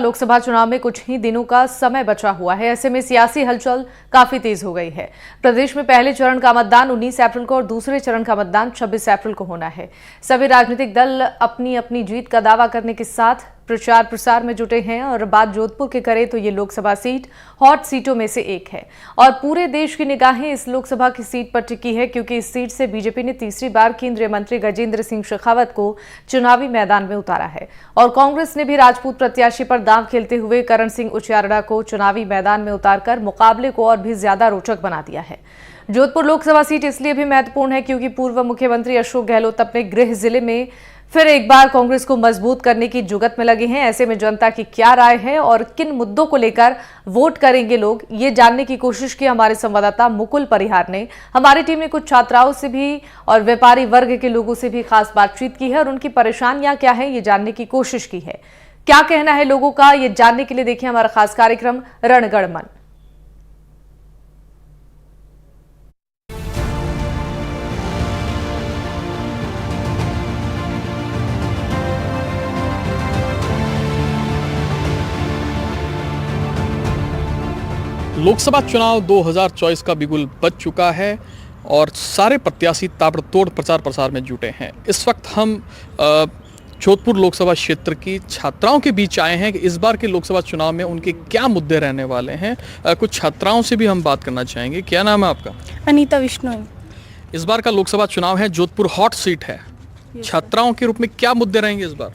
लोकसभा चुनाव में कुछ ही दिनों का समय बचा हुआ है। ऐसे में सियासी हलचल काफी तेज हो गई है। प्रदेश में पहले चरण का मतदान 19 अप्रैल को और दूसरे चरण का मतदान 26 अप्रैल को होना है। सभी राजनीतिक दल अपनी अपनी जीत का दावा करने के साथ प्रचार प्रसार में जुटे हैं और बात जोधपुर की करें तो ये लोकसभा सीट हॉट सीटों में से एक है और पूरे देश की निगाहें इस लोकसभा की सीट पर टिकी है, क्योंकि इस सीट से बीजेपी ने तीसरी बार केंद्रीय मंत्री गजेंद्र सिंह शेखावत को चुनावी मैदान में उतारा है और कांग्रेस ने भी राजपूत प्रत्याशी पर दांव खेलते हुए करण सिंह उचियारड़ा को चुनावी मैदान में उतारकर मुकाबले को और भी ज्यादा रोचक बना दिया है। जोधपुर लोकसभा सीट इसलिए भी महत्वपूर्ण है क्योंकि पूर्व मुख्यमंत्री अशोक गहलोत अपने गृह जिले में फिर एक बार कांग्रेस को मजबूत करने की जुगत में लगे हैं। ऐसे में जनता की क्या राय है और किन मुद्दों को लेकर वोट करेंगे लोग, ये जानने की कोशिश की हमारे संवाददाता मुकुल परिहार ने। हमारी टीम ने कुछ छात्राओं से भी और व्यापारी वर्ग के लोगों से भी खास बातचीत की है और उनकी परेशानियां क्या है ये जानने की कोशिश की है। क्या कहना है लोगों का, ये जानने के लिए देखिए हमारा खास कार्यक्रम रणगढ़ मन। लोकसभा चुनाव 2024 का बिगुल बज चुका है और सारे प्रत्याशी ताबड़तोड़ प्रचार प्रसार में जुटे हैं। इस वक्त हम जोधपुर लोकसभा क्षेत्र की छात्राओं के बीच आए हैं कि इस बार के लोकसभा चुनाव में उनके क्या मुद्दे रहने वाले हैं। कुछ छात्राओं से भी हम बात करना चाहेंगे। क्या नाम है आपका? अनीता विष्णु। इस बार का लोकसभा चुनाव है, जोधपुर हॉट सीट है। छात्राओं के रूप में क्या मुद्दे रहेंगे इस बार?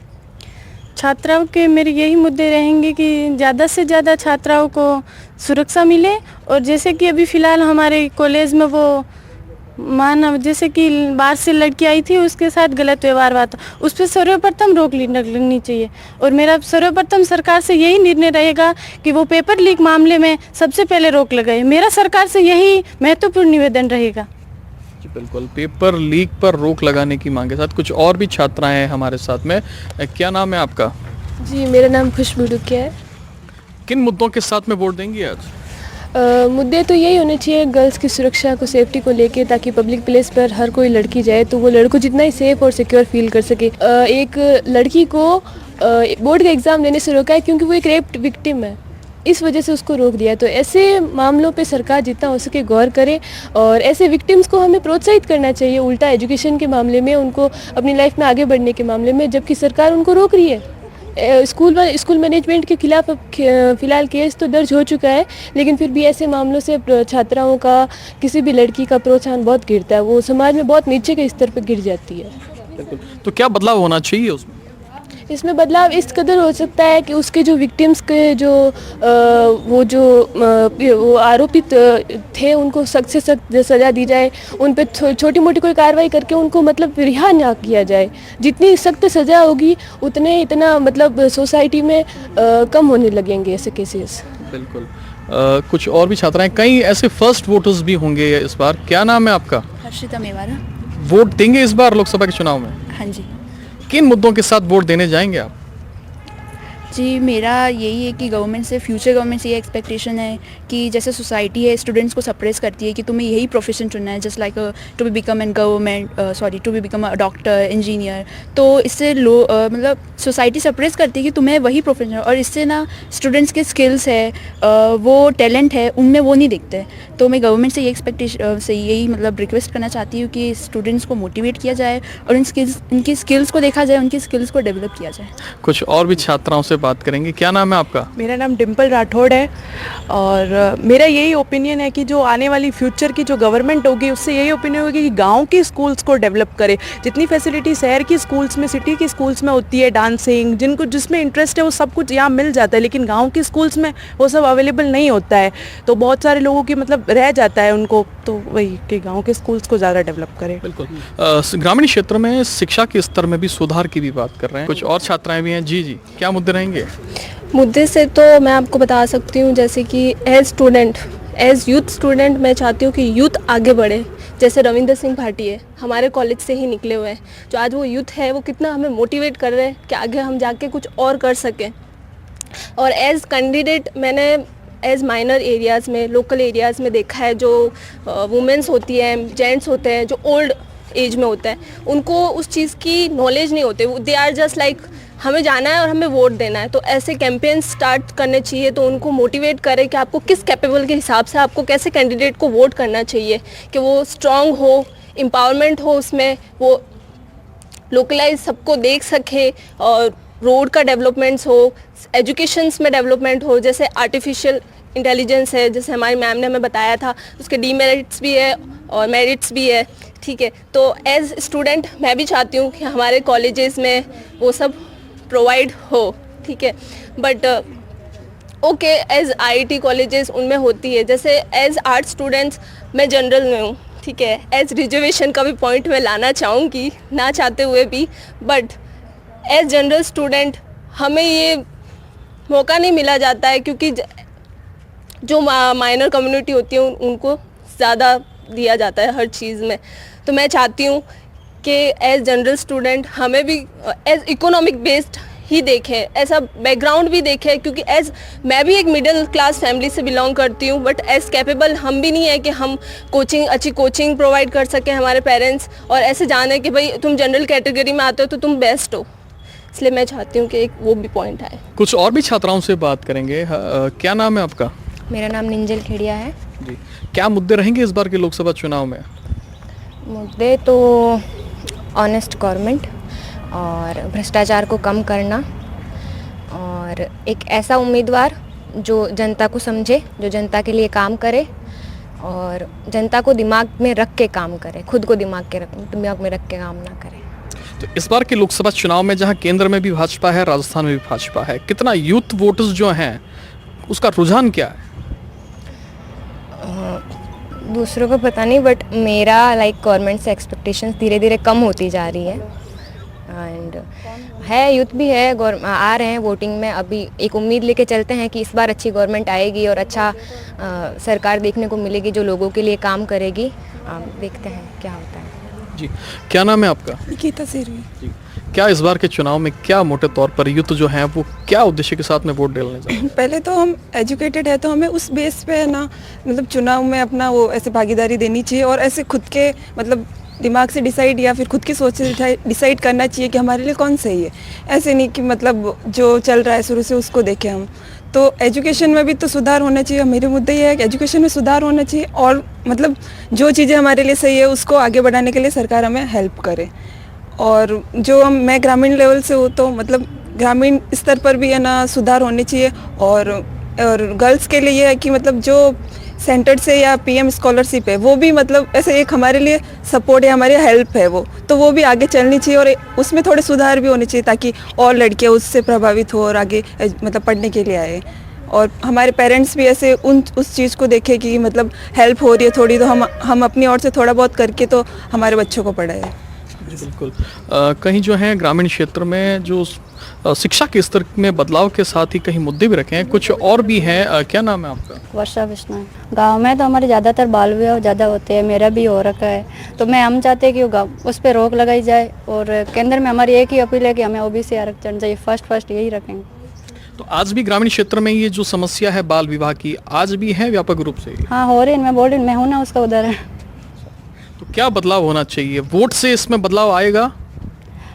छात्राओं के मेरे यही मुद्दे रहेंगे कि ज़्यादा से ज़्यादा छात्राओं को सुरक्षा मिले और जैसे कि अभी फ़िलहाल हमारे कॉलेज में वो जैसे कि बाहर से लड़की आई थी, उसके साथ गलत व्यवहार हुआ था, उस पर सर्वप्रथम रोक लगनी चाहिए। और मेरा सर्वप्रथम सरकार से यही निर्णय रहेगा कि वो पेपर लीक मामले में सबसे पहले रोक लगाए। मेरा सरकार से यही महत्वपूर्ण निवेदन रहेगा। बिल्कुल, पेपर लीक पर रोक लगाने की मांग के साथ कुछ और भी छात्राएं हैं हमारे साथ में। क्या नाम है आपका? जी, मेरा नाम खुशबू डुकिया है। किन मुद्दों के साथ में वोट देंगी आज? मुद्दे तो यही होने चाहिए गर्ल्स की सुरक्षा को, सेफ्टी को लेके, ताकि पब्लिक प्लेस पर हर कोई लड़की जाए तो वो लड़कों जितना ही सेफ और सिक्योर फील कर सके। एक लड़की को बोर्ड का एग्ज़ाम देने से रोका है क्योंकि वो एक रेप विक्टिम है, इस वजह से उसको रोक दिया। तो ऐसे मामलों पे सरकार जितना हो सके गौर करे और ऐसे विक्टिम्स को हमें प्रोत्साहित करना चाहिए, उल्टा एजुकेशन के मामले में, उनको अपनी लाइफ में आगे बढ़ने के मामले में, जबकि सरकार उनको रोक रही है। स्कूल मैनेजमेंट के खिलाफ फ़िलहाल केस तो दर्ज हो चुका है, लेकिन फिर भी ऐसे मामलों से छात्राओं का, किसी भी लड़की का प्रोत्साहन बहुत गिरता है, वो समाज में बहुत नीचे के स्तर पर गिर जाती है। बिल्कुल, तो क्या बदलाव होना चाहिए उसमें? इसमें बदलाव इस कदर हो सकता है कि उसके जो विक्टिम्स के वो आरोपित थे उनको सख्त से सख्त सज़ा दी जाए, उन पे छोटी मोटी कोई कार्रवाई करके उनको मतलब रिहा ना किया जाए। जितनी सख्त सज़ा होगी इतना मतलब सोसाइटी में कम होने लगेंगे ऐसे केसेस। बिल्कुल। कुछ और भी छात्राएं, कई ऐसे फर्स्ट वोटर्स भी होंगे इस बार। क्या नाम है आपका? हर्षिता मेवाड़ा। वोट देंगे इस बार लोकसभा के चुनाव में? हाँ जी। किन मुद्दों के साथ वोट देने जाएंगे आप? जी, मेरा यही है कि गवर्नमेंट से, फ्यूचर गवर्नमेंट से ये एक्सपेक्टेशन है कि जैसे सोसाइटी है स्टूडेंट्स को सप्रेस करती है कि तुम्हें यही प्रोफेशन चुनना है, just like to be become a doctor, engineer. तो इससे मतलब सोसाइटी सप्रेस करती है कि तुम्हें वही प्रोफेशन, और इससे ना स्टूडेंट्स के स्किल्स है, वो टैलेंट है, उनमें वो नहीं दिखते। तो मैं गवर्नमेंट से यही मतलब रिक्वेस्ट करना चाहती हूँ कि स्टूडेंट्स को मोटिवेट किया जाए और इनकी स्किल्स को देखा जाए, उनकी स्किल्स को डेवलप किया जाए। कुछ और भी छात्राओं से बात करेंगे। क्या नाम है आपका? मेरा नाम डिम्पल राठौड़ है और मेरा यही ओपिनियन है कि जो आने वाली फ्यूचर की जो गवर्नमेंट होगी उससे यही ओपिनियन होगी कि गांव की स्कूल्स को डेवलप करे। जितनी फैसिलिटी शहर की स्कूल्स में, सिटी की स्कूल्स में होती है, डांसिंग, जिसमें इंटरेस्ट है वो सब कुछ यहाँ मिल जाता है, लेकिन गाँव की स्कूल्स में वो सब अवेलेबल नहीं होता है। तो बहुत सारे लोगों की मतलब रह जाता है उनको, तो वही कि गाँव के स्कूल्स को ज़्यादा डेवलप करें। बिल्कुल। ग्रामीण क्षेत्र में शिक्षा के स्तर में भी सुधार की भी बात कर रहे हैं। कुछ और छात्राएं भी हैं। जी, क्या मुद्दे रहेंगे? मुद्दे से तो मैं आपको बता सकती हूँ, जैसे कि एज यूथ स्टूडेंट मैं चाहती हूँ कि यूथ आगे बढ़े। जैसे रविंद्र सिंह भाटी है, हमारे कॉलेज से ही निकले हुए हैं, जो आज वो यूथ है वो कितना हमें मोटिवेट कर रहे हैं कि आगे हम जाके कुछ और कर सकें। और एज कैंडिडेट मैंने एज माइनर एरियाज़ में, लोकल एरियाज़ में देखा है, जो वुमेंस होती हैं, जेंट्स होते हैं जो ओल्ड एज में होता है, उनको उस चीज़ की नॉलेज नहीं होती, दे आर जस्ट लाइक हमें जाना है और हमें वोट देना है। तो ऐसे कैंपेन स्टार्ट करने चाहिए, तो उनको मोटिवेट करें कि आपको किस कैपेबल के हिसाब से आपको कैसे कैंडिडेट को वोट करना चाहिए, कि वो स्ट्रांग हो, एम्पावरमेंट हो, उसमें वो लोकलाइज सबको देख सके और रोड का डेवलपमेंट्स हो, एजुकेशंस में डेवलपमेंट हो। जैसे आर्टिफिशियल इंटेलिजेंस है, जैसे हमारी मैम ने हमें बताया था, उसके डीमेरिट्स भी है और मेरिट्स भी है, ठीक है। तो एज स्टूडेंट मैं भी चाहती हूँ कि हमारे कॉलेजेस में वो सब प्रोवाइड हो, ठीक है। But okay, as IIT colleges उनमें होती है। जैसे एज आर्ट स्टूडेंट्स मैं जनरल में हूँ, ठीक है। एज रिजर्वेशन का भी पॉइंट मैं लाना चाहूँगी, ना चाहते हुए भी, बट एज जनरल स्टूडेंट हमें ये मौका नहीं मिला जाता है, क्योंकि जो माइनर कम्युनिटी होती है उनको ज़्यादा दिया जाता है हर चीज़ में। तो मैं चाहती हूँ कि एज जनरल स्टूडेंट हमें भी एज इकोनॉमिक बेस्ड ही देखें, ऐसा बैकग्राउंड भी देखें, क्योंकि एज मैं भी एक मिडिल क्लास फैमिली से बिलोंग करती हूँ, बट एज कैपेबल हम भी नहीं है कि हम अच्छी कोचिंग प्रोवाइड कर सकें हमारे पेरेंट्स, और ऐसे जाने कि भाई तुम जनरल कैटेगरी में आते हो तो तुम बेस्ट हो। इसलिए मैं चाहती हूँ कि एक वो भी पॉइंट आए। कुछ और भी छात्राओं से बात करेंगे। क्या नाम है आपका? मेरा नाम निंजल खेड़िया है जी। क्या मुद्दे रहेंगे इस बार के लोकसभा चुनाव में? मुद्दे तो ऑनेस्ट गवर्नमेंट और भ्रष्टाचार को कम करना, और एक ऐसा उम्मीदवार जो जनता को समझे, जो जनता के लिए काम करे और जनता को दिमाग में रख के काम करे, खुद को दिमाग में रख के काम ना करे। तो इस बार के लोकसभा चुनाव में जहां केंद्र में भी भाजपा है, राजस्थान में भी भाजपा है, कितना यूथ वोटर्स जो हैं उसका रुझान क्या है? दूसरों को पता नहीं, बट मेरा गवर्नमेंट से एक्सपेक्टेशंस धीरे धीरे कम होती जा रही है। एंड है, यूथ भी है, आ रहे हैं वोटिंग में। अभी एक उम्मीद लेके चलते हैं कि इस बार अच्छी गवर्नमेंट आएगी और अच्छा सरकार देखने को मिलेगी जो लोगों के लिए काम करेगी। देखते हैं क्या होता है। जी, क्या नाम है आपका? गीता सिरवी। जी, क्या इस बार के चुनाव में क्या मोटे तौर पर यूथ जो हैं वो क्या उद्देश्य के साथ में वोट डालने जा रहे हैं? पहले तो हम एजुकेटेड है तो हमें उस बेस पे है ना, मतलब चुनाव में अपना वो ऐसे भागीदारी देनी चाहिए और ऐसे खुद के मतलब दिमाग से डिसाइड या फिर खुद की सोच से डिसाइड करना चाहिए कि हमारे लिए कौन सही है। ऐसे नहीं कि मतलब जो चल रहा है शुरू से उसको देखें हम। तो एजुकेशन में भी तो सुधार होना चाहिए। मेरे मुद्दे ये है कि एजुकेशन में सुधार होना चाहिए और मतलब जो चीज़ें हमारे लिए सही है उसको आगे बढ़ाने के लिए सरकार हमें हेल्प करे। और जो मैं ग्रामीण लेवल से हूँ तो मतलब ग्रामीण स्तर पर भी है ना सुधार होने चाहिए। और गर्ल्स के लिए ये है कि मतलब जो सेंटर से या पीएम स्कॉलरशिप है वो भी मतलब ऐसे एक हमारे लिए सपोर्ट है, हमारी हेल्प है वो भी आगे चलनी चाहिए और उसमें थोड़े सुधार भी होने चाहिए ताकि और लड़कियां उससे प्रभावित हो और आगे मतलब पढ़ने के लिए आए। और हमारे पेरेंट्स भी ऐसे उस चीज़ को देखें कि मतलब हेल्प हो रही है थोड़ी, तो हम अपनी ओर से थोड़ा बहुत करके तो हमारे बच्चों को पढ़ाए। बिल्कुल। कहीं जो है ग्रामीण क्षेत्र में जो शिक्षा के स्तर में बदलाव के साथ ही कहीं मुद्दे भी रखे हैं, कुछ और भी हैं। क्या नाम है आपका? वर्षा विष्णु। गांव में तो हमारे ज़्यादातर बाल विवाह ज़्यादा होते हैं, मेरा भी हो रखा है, तो हम चाहते हैं कि उस पर रोक लगाई जाए। और केंद्र में हमारी एक ही अपील है कि हमें ओबीसी आरक्षण चाहिए, फर्स्ट यही रखेंगे। तो आज भी ग्रामीण क्षेत्र में ये जो समस्या है बाल विवाह की आज भी है व्यापक रूप से? हाँ हो रही है, मैं बोल रही हूँ, मैं हूँ ना उसका उदाहरण। तो क्या बदलाव होना चाहिए? वोट से इसमें बदलाव आएगा?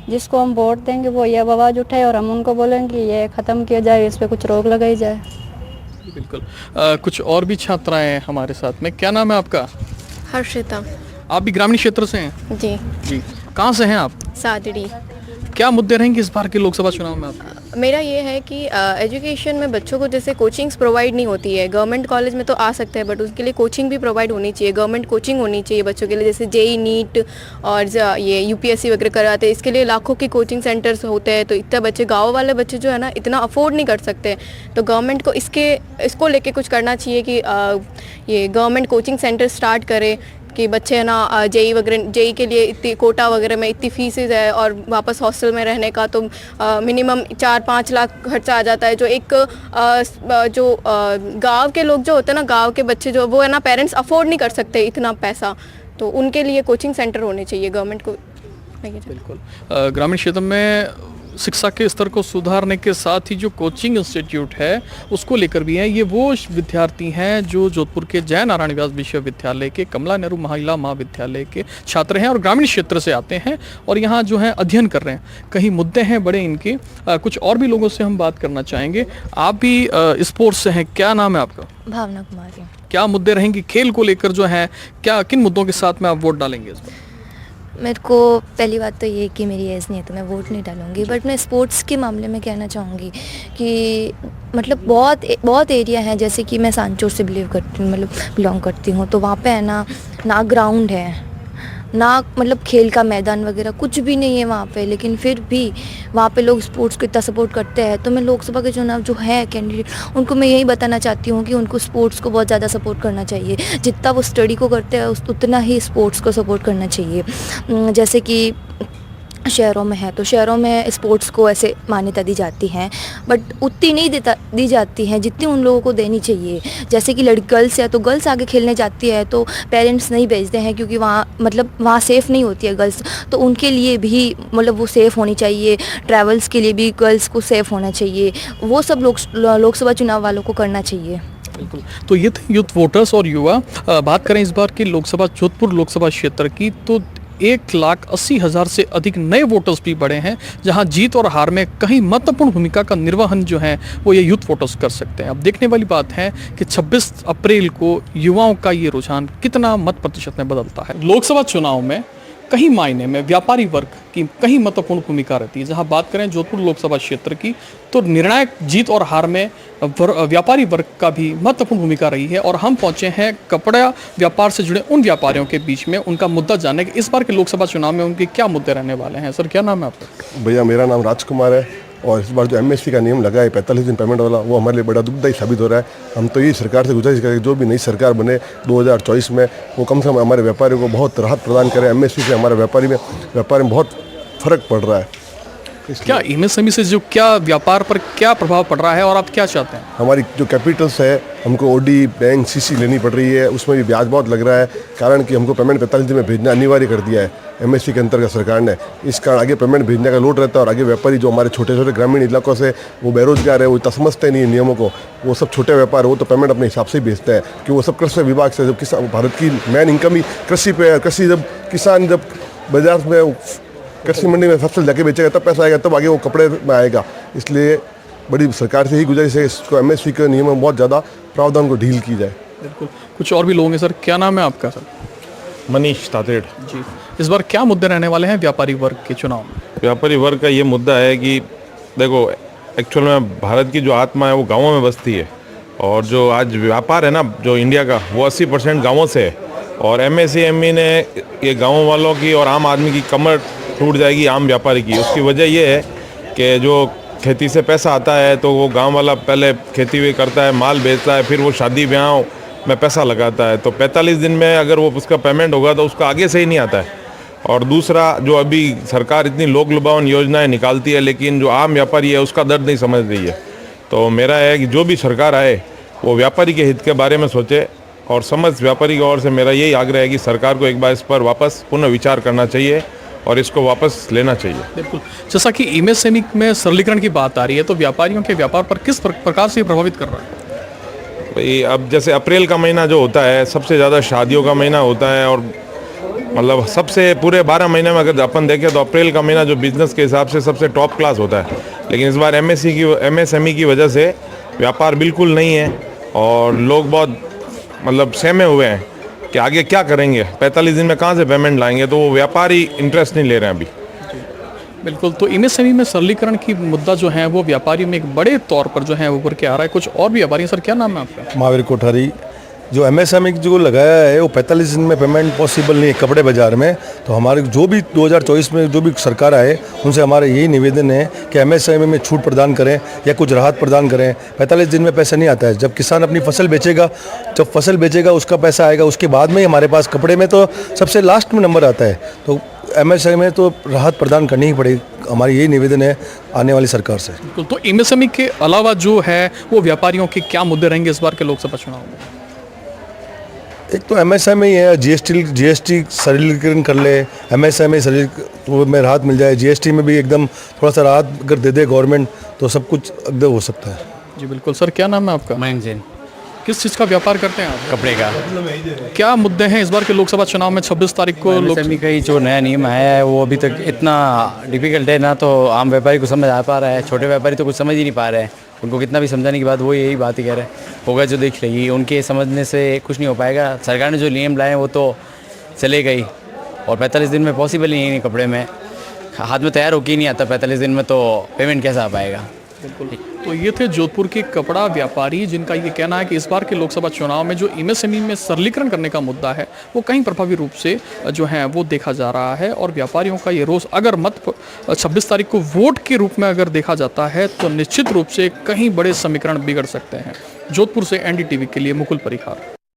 जिसको हम वोट देंगे वो ये आवाज़ उठाए और हम उनको बोलेंगे ये ख़त्म किया जाए, इस पर कुछ रोक लगाई जाए। बिल्कुल। कुछ और भी छात्राएं हमारे साथ में। क्या नाम है आपका? हर्षिता। आप भी ग्रामीण क्षेत्र से हैं? जी। जी, कहाँ से हैं आप? सादड़ी। क्या मुद्दे रहेंगे इस बार के लोकसभा चुनाव में आपके? मेरा ये है कि एजुकेशन में बच्चों को जैसे कोचिंग्स प्रोवाइड नहीं होती है। गवर्नमेंट कॉलेज में तो आ सकते हैं बट उसके लिए कोचिंग भी प्रोवाइड होनी चाहिए, गवर्नमेंट कोचिंग होनी चाहिए बच्चों के लिए। जैसे जेई नीट और ये यूपीएससी वगैरह कराते हैं, इसके लिए लाखों के कोचिंग सेंटर्स होते हैं। तो इतने बच्चे, गाँव वाले बच्चे जो है ना इतना अफोर्ड नहीं कर सकते। तो गवर्नमेंट को इसको लेके कुछ करना चाहिए कि ये गवर्नमेंट कोचिंग सेंटर स्टार्ट करे कि बच्चे है ना जेई के लिए इतनी कोटा वगैरह में इतनी फीसेज है और वापस हॉस्टल में रहने का तो मिनिमम 4-5 लाख खर्चा आ जाता है। जो एक गांव के लोग जो होते हैं ना, गांव के बच्चे जो वो है ना पेरेंट्स अफोर्ड नहीं कर सकते इतना पैसा, तो उनके लिए कोचिंग सेंटर होने चाहिए गवर्नमेंट को। बिल्कुल। ग्रामीण क्षेत्र में शिक्षा के स्तर को सुधारने के साथ ही जो कोचिंग इंस्टीट्यूट है उसको लेकर भी हैं। ये वो विद्यार्थी हैं जो जोधपुर के जय नारायण व्यास विश्वविद्यालय के कमला नेहरू महिला महाविद्यालय के छात्र हैं और ग्रामीण क्षेत्र से आते हैं और यहाँ जो है अध्ययन कर रहे हैं। कहीं मुद्दे हैं बड़े इनके। कुछ और भी लोगों से हम बात करना चाहेंगे। आप भी स्पोर्ट्स से हैं, क्या नाम है आपका? भावना कुमारी। क्या मुद्दे रहेंगे खेल को लेकर जो है, क्या किन मुद्दों के साथ में आप वोट डालेंगे इस बार? मेरे को पहली बात तो ये कि मेरी एज नहीं है तो मैं वोट नहीं डालूंगी, बट मैं स्पोर्ट्स के मामले में कहना चाहूँगी कि मतलब बहुत एरिया है, जैसे कि मैं सांचौर से बिलोंग करती हूँ, तो वहाँ पे है ना ग्राउंड है, ना मतलब खेल का मैदान वगैरह कुछ भी नहीं है वहाँ पे, लेकिन फिर भी वहाँ पे लोग स्पोर्ट्स को इतना सपोर्ट करते हैं। तो मैं लोकसभा के चुनाव जो है कैंडिडेट उनको मैं यही बताना चाहती हूँ कि उनको स्पोर्ट्स को बहुत ज़्यादा सपोर्ट करना चाहिए। जितना वो स्टडी को करते हैं उतना ही स्पोर्ट्स को सपोर्ट करना चाहिए। जैसे कि शहरों में है तो शहरों में स्पोर्ट्स को ऐसे मान्यता दी जाती है, बट उतनी नहीं दी जाती है जितनी उन लोगों को देनी चाहिए। जैसे कि गर्ल्स है तो गर्ल्स आगे खेलने जाती है तो पेरेंट्स नहीं भेजते हैं क्योंकि वहाँ सेफ़ नहीं होती है गर्ल्स, तो उनके लिए भी मतलब वो सेफ़ होनी चाहिए। ट्रैवल्स के लिए भी गर्ल्स को सेफ़ होना चाहिए। वो सब लोकसभा चुनाव वालों को करना चाहिए। बिल्कुल। तो ये थे यूथ वोटर्स और युवा। बात करें इस बार की जोधपुर लोकसभा क्षेत्र की, तो 1,80,000 से अधिक नए वोटर्स भी बढ़े हैं, जहां जीत और हार में कहीं महत्वपूर्ण भूमिका का निर्वहन जो है वो ये यूथ वोटर्स कर सकते हैं। अब देखने वाली बात है कि 26 अप्रैल को युवाओं का ये रुझान कितना मत प्रतिशत में बदलता है। लोकसभा चुनाव में कहीं मायने में व्यापारी वर्ग की कहीं महत्वपूर्ण भूमिका रहती है। जहां बात करें जोधपुर लोकसभा क्षेत्र की, तो निर्णायक जीत और हार में व्यापारी वर्ग का भी महत्वपूर्ण भूमिका रही है। और हम पहुंचे हैं कपड़ा व्यापार से जुड़े उन व्यापारियों के बीच में, उनका मुद्दा जानने के इस बार के लोकसभा चुनाव में उनके क्या मुद्दे रहने वाले हैं। सर, क्या नाम है आपका? भैया, मेरा नाम राजकुमार है और इस बार जो एमएसपी का नियम लगा है 45 दिन पेमेंट वाला, वो हमारे लिए बड़ा दुखदायी साबित हो रहा है। हम तो ये सरकार से गुजारिश करें जो भी नई सरकार बने 2024 में, वो कम से कम हमारे व्यापारियों को बहुत राहत प्रदान करें। एमएसपी से हमारे व्यापार में बहुत फ़र्क पड़ रहा है। क्या एमएसएमई से जो क्या व्यापार पर क्या प्रभाव पड़ रहा है और आप क्या चाहते हैं? हमारी जो कैपिटल्स है, हमको ओडी बैंक सीसी लेनी पड़ रही है, उसमें भी ब्याज बहुत लग रहा है, कारण कि हमको पेमेंट 45 दिन में भेजना अनिवार्य कर दिया है एमएसपी के अंतर्गत सरकार ने। इस कारण आगे पेमेंट भेजने का लोड रहता है और आगे व्यापारी जो हमारे छोटे छोटे ग्रामीण इलाकों से वो बेरोजगार है, वो इतना समझते नहीं नियमों को। वो सब छोटे व्यापार वो तो पेमेंट अपने हिसाब से ही भेजते हैं कि वो सब कृषि विभाग से, जब किसान भारत की मेन इनकम ही कृषि पे है। जब किसान बाजार में कृषि मंडी में फसल जाके बेचेगा तब पैसा आएगा, तब आगे वो कपड़े में आएगा। इसलिए बड़ी सरकार से ही गुजारिश है इसको एमएसपी के नियम में बहुत ज़्यादा प्रावधान को ढील की जाए। बिल्कुल। कुछ और भी लोग हैं सर, क्या नाम है आपका? सर, मनीष तातेड़ जी। इस बार क्या मुद्दे रहने वाले हैं व्यापारी वर्ग के चुनाव में? व्यापारी वर्ग का ये मुद्दा है कि देखो, एक्चुअल में भारत की जो आत्मा है वो गाँवों में बसती है, और जो आज व्यापार है ना जो इंडिया का, वो 80% गाँवों से है। और एमएसएमई ने ये गाँव वालों की और आम आदमी की कमर टूट जाएगी आम व्यापारी की। उसकी वजह ये है कि जो खेती से पैसा आता है तो वो गांव वाला पहले खेती भी करता है, माल बेचता है, फिर वो शादी ब्याह में पैसा लगाता है। तो 45 दिन में अगर वो उसका पेमेंट होगा तो उसका आगे से ही नहीं आता है। और दूसरा, जो अभी सरकार इतनी लोक लुभावन योजनाएं निकालती है, लेकिन जो आम व्यापारी है उसका दर्द नहीं समझ रही है। तो मेरा है कि जो भी सरकार आए वो व्यापारी के हित के बारे में सोचे, और समस्त व्यापारी की ओर से मेरा यही आग्रह है कि सरकार को एक बार इस पर वापस पुनः विचार करना चाहिए और इसको वापस लेना चाहिए। बिल्कुल। जैसा कि एमएसएमई में सरलीकरण की बात आ रही है, तो व्यापारियों के व्यापार पर किस प्रकार से प्रभावित कर रहा है? भाई, अब जैसे अप्रैल का महीना जो होता है सबसे ज़्यादा शादियों का महीना होता है, और मतलब सबसे पूरे 12 महीने में अगर अपन देखें तो अप्रैल का महीना जो बिज़नेस के हिसाब से सबसे टॉप क्लास होता है। लेकिन इस बार एमएसएमई की वजह से व्यापार बिल्कुल नहीं है और लोग बहुत मतलब सहमे हुए हैं कि आगे क्या करेंगे, 45 दिन में कहाँ से पेमेंट लाएंगे, तो वो व्यापारी इंटरेस्ट नहीं ले रहे हैं अभी। बिल्कुल। तो एमएसएमई में सरलीकरण की मुद्दा जो है वो व्यापारियों में एक बड़े तौर पर जो है उभर के आ रहा है। कुछ और भी व्यापारी हैं। सर, क्या नाम है आपका? महावीर कोठारी। जो एमएसएमई जो लगाया है वो 45 दिन में पेमेंट पॉसिबल नहीं है कपड़े बाजार में। तो हमारे जो भी 2024 में जो भी सरकार आए उनसे हमारा यही निवेदन है कि एमएसएमई में छूट प्रदान करें या कुछ राहत प्रदान करें। 45 दिन में पैसा नहीं आता है। जब किसान अपनी फसल बेचेगा उसका पैसा आएगा, उसके बाद में ही हमारे पास कपड़े में तो सबसे लास्ट में नंबर आता है। तो एमएसएमई में तो राहत प्रदान करनी ही पड़ेगी। हमारी यही निवेदन है आने वाली सरकार से। तो एमएसएमई के अलावा जो है वो व्यापारियों के क्या मुद्दे रहेंगे इस बार के लोकसभा चुनाव में? एक तो MSME है, जीएसटी सरलीकरण कर ले, MSME सरल तो में राहत मिल जाए, जीएसटी में भी एकदम थोड़ा सा राहत अगर दे दे गवर्नमेंट तो सब कुछ एकदम हो सकता है। जी बिल्कुल सर, क्या नाम है आपका? मयंक जैन। किस चीज़ का व्यापार करते हैं आप? कपड़े का। क्या मुद्दे हैं इस बार के लोकसभा चुनाव में 26 तारीख को? MSME का ही जो नया नियम आया है वो अभी तक इतना डिफिकल्ट है ना, तो आम व्यापारी को समझ आ पा रहा है, छोटे व्यापारी तो कुछ समझ ही नहीं पा रहे हैं। उनको कितना भी समझाने के बाद वो यही बात ही कह रहे हैं, होगा जो देख लेगी, उनके समझने से कुछ नहीं हो पाएगा। सरकार ने जो नियम लाए वो तो चले गई, और 45 दिन में पॉसिबल ही नहीं, कपड़े में हाथ में तैयार होके ही नहीं आता 45 दिन में, तो पेमेंट कैसा आ पाएगा। बिल्कुल। तो ये थे जोधपुर के कपड़ा व्यापारी, जिनका ये कहना है कि इस बार के लोकसभा चुनाव में जो MSME में सरलीकरण करने का मुद्दा है वो कहीं प्रभावी रूप से जो है वो देखा जा रहा है, और व्यापारियों का ये रोष अगर मत 26 तारीख को वोट के रूप में अगर देखा जाता है तो निश्चित रूप से कहीं बड़े समीकरण बिगड़ सकते हैं। जोधपुर से NDTV के लिए मुकुल परिहार।